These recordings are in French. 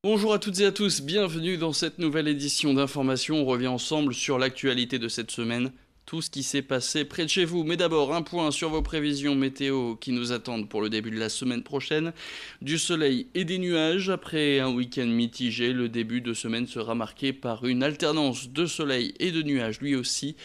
Bonjour à toutes et à tous, bienvenue dans cette nouvelle édition d'Information. On revient ensemble sur l'actualité de cette semaine, tout ce qui s'est passé près de chez vous. Mais d'abord, un point sur vos prévisions météo qui nous attendent pour le début de la semaine prochaine. Du soleil et des nuages. Après un week-end mitigé, le début de semaine sera marqué par une alternance de soleil et de nuages lui aussi.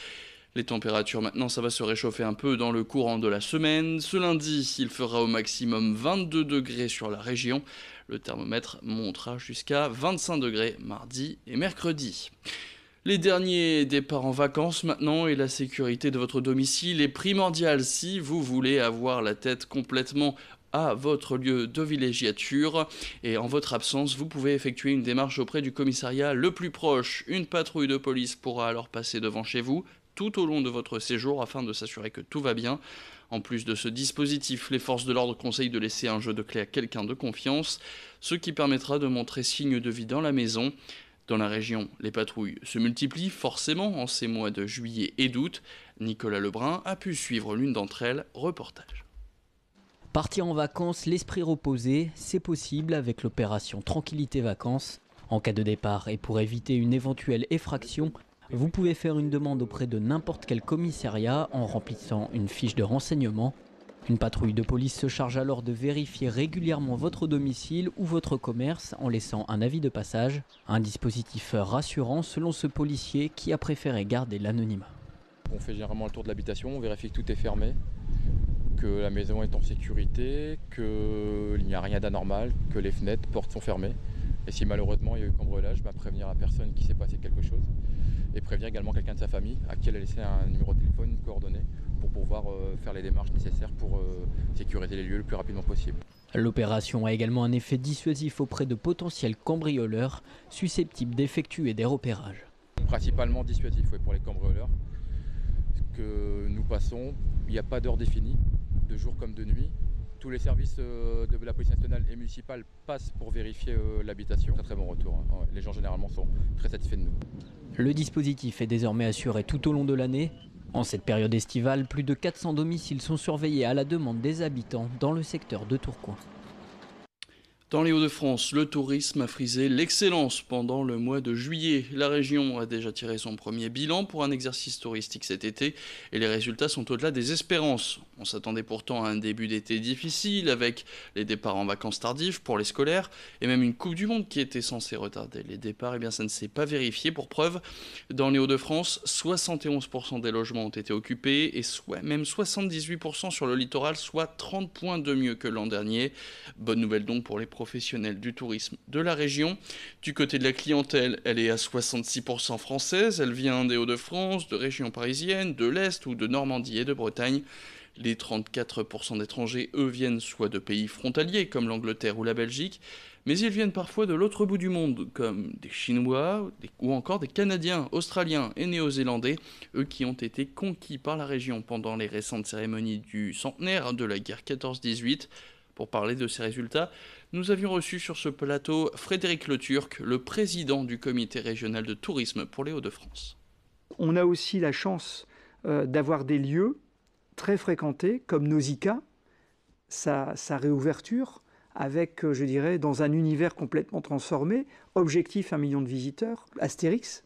Les températures maintenant, ça va se réchauffer un peu dans le courant de la semaine. Ce lundi, il fera au maximum 22 degrés sur la région. Le thermomètre montera jusqu'à 25 degrés mardi et mercredi. Les derniers départs en vacances maintenant et la sécurité de votre domicile est primordiale si vous voulez avoir la tête complètement à votre lieu de villégiature et en votre absence, vous pouvez effectuer une démarche auprès du commissariat le plus proche. Une patrouille de police pourra alors passer devant chez vous tout au long de votre séjour afin de s'assurer que tout va bien. En plus de ce dispositif, les forces de l'ordre conseillent de laisser un jeu de clés à quelqu'un de confiance, ce qui permettra de montrer signe de vie dans la maison. Dans la région, les patrouilles se multiplient forcément en ces mois de juillet et d'août. Nicolas Lebrun a pu suivre l'une d'entre elles, reportage. Partir en vacances, l'esprit reposé, c'est possible avec l'opération Tranquillité Vacances. En cas de départ et pour éviter une éventuelle effraction, vous pouvez faire une demande auprès de n'importe quel commissariat en remplissant une fiche de renseignement. Une patrouille de police se charge alors de vérifier régulièrement votre domicile ou votre commerce en laissant un avis de passage. Un dispositif rassurant selon ce policier qui a préféré garder l'anonymat. On fait généralement le tour de l'habitation, on vérifie que tout est fermé, que la maison est en sécurité, qu'il n'y a rien d'anormal, que les fenêtres, portes sont fermées. Et si malheureusement il y a eu cambriolage, prévenir la personne qui s'est passé quelque chose et prévenir également quelqu'un de sa famille à qui elle a laissé un numéro de téléphone, une coordonnée pour pouvoir faire les démarches nécessaires pour sécuriser les lieux le plus rapidement possible. L'opération a également un effet dissuasif auprès de potentiels cambrioleurs susceptibles d'effectuer des repérages. Principalement dissuasif pour les cambrioleurs. Ce que nous passons, il n'y a pas d'heure définie, de jour comme de nuit. Tous les services de la police nationale et municipale passent pour vérifier l'habitation. Très bon retour. Ouais. Les gens généralement sont très satisfaits de nous. Le dispositif est désormais assuré tout au long de l'année. En cette période estivale, plus de 400 domiciles sont surveillés à la demande des habitants dans le secteur de Tourcoing. Dans les Hauts-de-France, le tourisme a frisé l'excellence pendant le mois de juillet. La région a déjà tiré son premier bilan pour un exercice touristique cet été et les résultats sont au-delà des espérances. On s'attendait pourtant à un début d'été difficile avec les départs en vacances tardives pour les scolaires et même une Coupe du Monde qui était censée retarder les départs. Eh bien, ça ne s'est pas vérifié. Pour preuve, dans les Hauts-de-France, 71% des logements ont été occupés et même 78% sur le littoral, soit 30 points de mieux que l'an dernier. Bonne nouvelle donc pour les professionnels du tourisme de la région. Du côté de la clientèle, elle est à 66% française, elle vient des Hauts-de-France, de régions parisiennes, de l'Est ou de Normandie et de Bretagne. Les 34% d'étrangers, eux, viennent soit de pays frontaliers comme l'Angleterre ou la Belgique, mais ils viennent parfois de l'autre bout du monde, comme des Chinois ou encore des Canadiens, Australiens et Néo-Zélandais, eux qui ont été conquis par la région pendant les récentes cérémonies du centenaire de la guerre 14-18. Pour parler de ces résultats, nous avions reçu sur ce plateau Frédéric Le Turc, le président du comité régional de tourisme pour les Hauts-de-France. On a aussi la chance d'avoir des lieux très fréquentés comme Nausicaa, sa réouverture avec, je dirais, dans un univers complètement transformé, objectif 1 million de visiteurs, Astérix,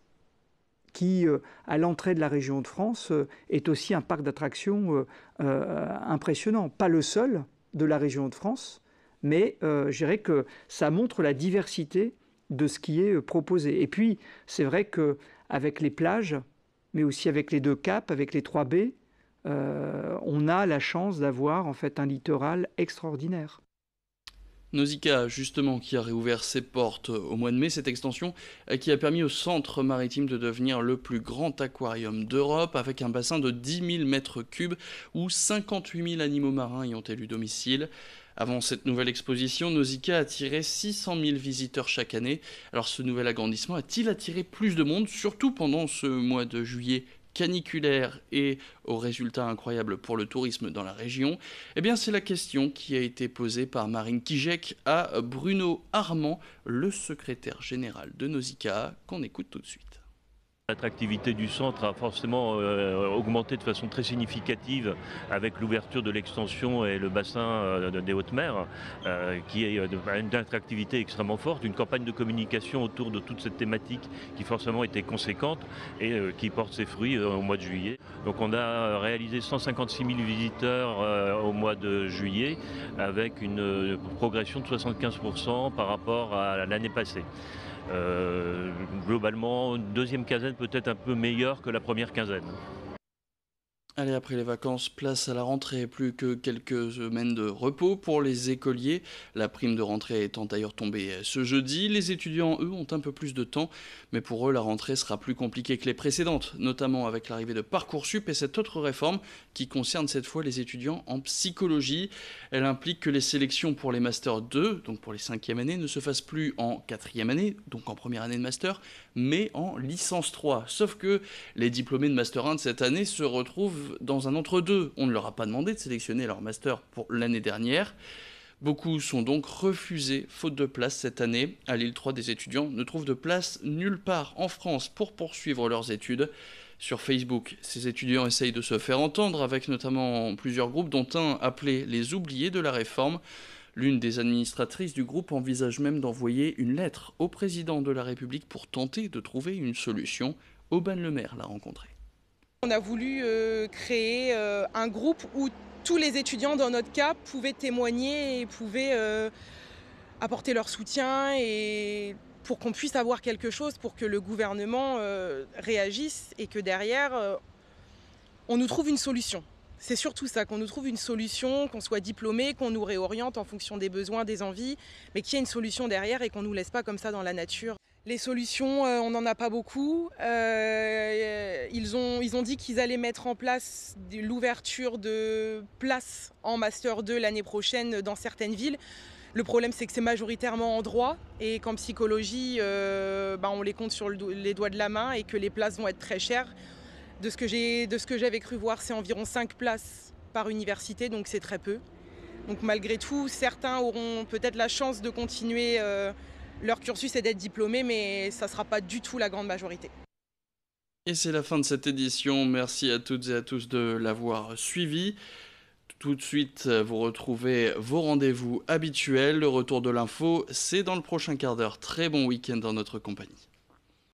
qui, à l'entrée de la région de France, est aussi un parc d'attractions impressionnant. Pas le seul de la région de France, mais je dirais que ça montre la diversité de ce qui est proposé. Et puis, c'est vrai qu'avec les plages, mais aussi avec les 2 caps, avec les 3 baies, on a la chance d'avoir en fait un littoral extraordinaire. Nausicaa, justement, qui a réouvert ses portes au mois de mai, cette extension qui a permis au centre maritime de devenir le plus grand aquarium d'Europe, avec un bassin de 10 000 mètres cubes où 58 000 animaux marins y ont élu domicile. Avant cette nouvelle exposition, Nausicaa attirait 600 000 visiteurs chaque année. Alors ce nouvel agrandissement a-t-il attiré plus de monde, surtout pendant ce mois de juillet caniculaire et aux résultats incroyables pour le tourisme dans la région? Eh bien, c'est la question qui a été posée par Marine Kijek à Bruno Armand, le secrétaire général de Nausicaa, qu'on écoute tout de suite. L'attractivité du centre a forcément augmenté de façon très significative avec l'ouverture de l'extension et le bassin des Hautes-Mers, qui est une attractivité extrêmement forte, une campagne de communication autour de toute cette thématique qui forcément était conséquente et qui porte ses fruits au mois de juillet. Donc on a réalisé 156 000 visiteurs au mois de juillet avec une progression de 75% par rapport à l'année passée. Globalement, une deuxième quinzaine peut-être un peu meilleure que la première quinzaine. Allez, après les vacances, place à la rentrée. Plus que quelques semaines de repos pour les écoliers. La prime de rentrée étant d'ailleurs tombée ce jeudi. Les étudiants, eux, ont un peu plus de temps. Mais pour eux, la rentrée sera plus compliquée que les précédentes, notamment avec l'arrivée de Parcoursup et cette autre réforme qui concerne cette fois les étudiants en psychologie. Elle implique que les sélections pour les Master 2, donc pour les 5e années, ne se fassent plus en 4e année, donc en première année de Master, mais en licence 3. Sauf que les diplômés de Master 1 de cette année se retrouvent dans un entre-deux. On ne leur a pas demandé de sélectionner leur Master pour l'année dernière. Beaucoup sont donc refusés, faute de place cette année. À Lille 3, des étudiants ne trouvent de place nulle part en France pour poursuivre leurs études. Sur Facebook, ces étudiants essayent de se faire entendre avec notamment plusieurs groupes, dont un appelé les oubliés de la réforme. L'une des administratrices du groupe envisage même d'envoyer une lettre au président de la République pour tenter de trouver une solution. Aubin Le Maire l'a rencontré. On a voulu créer un groupe où tous les étudiants, dans notre cas, pouvaient témoigner et pouvaient apporter leur soutien et pour qu'on puisse avoir quelque chose, pour que le gouvernement réagisse et que derrière, on nous trouve une solution. C'est surtout ça, qu'on nous trouve une solution, qu'on soit diplômé, qu'on nous réoriente en fonction des besoins, des envies, mais qu'il y ait une solution derrière et qu'on ne nous laisse pas comme ça dans la nature. Les solutions, on n'en a pas beaucoup. Ils ont dit qu'ils allaient mettre en place l'ouverture de places en Master 2 l'année prochaine dans certaines villes. Le problème, c'est que c'est majoritairement en droit et qu'en psychologie, on les compte sur les doigts de la main et que les places vont être très chères. De ce que j'avais cru voir, c'est environ 5 places par université, donc c'est très peu. Donc malgré tout, certains auront peut-être la chance de continuer leur cursus et d'être diplômés, mais ça ne sera pas du tout la grande majorité. Et c'est la fin de cette édition. Merci à toutes et à tous de l'avoir suivi. Tout de suite, vous retrouvez vos rendez-vous habituels. Le retour de l'info, c'est dans le prochain quart d'heure. Très bon week-end dans notre compagnie.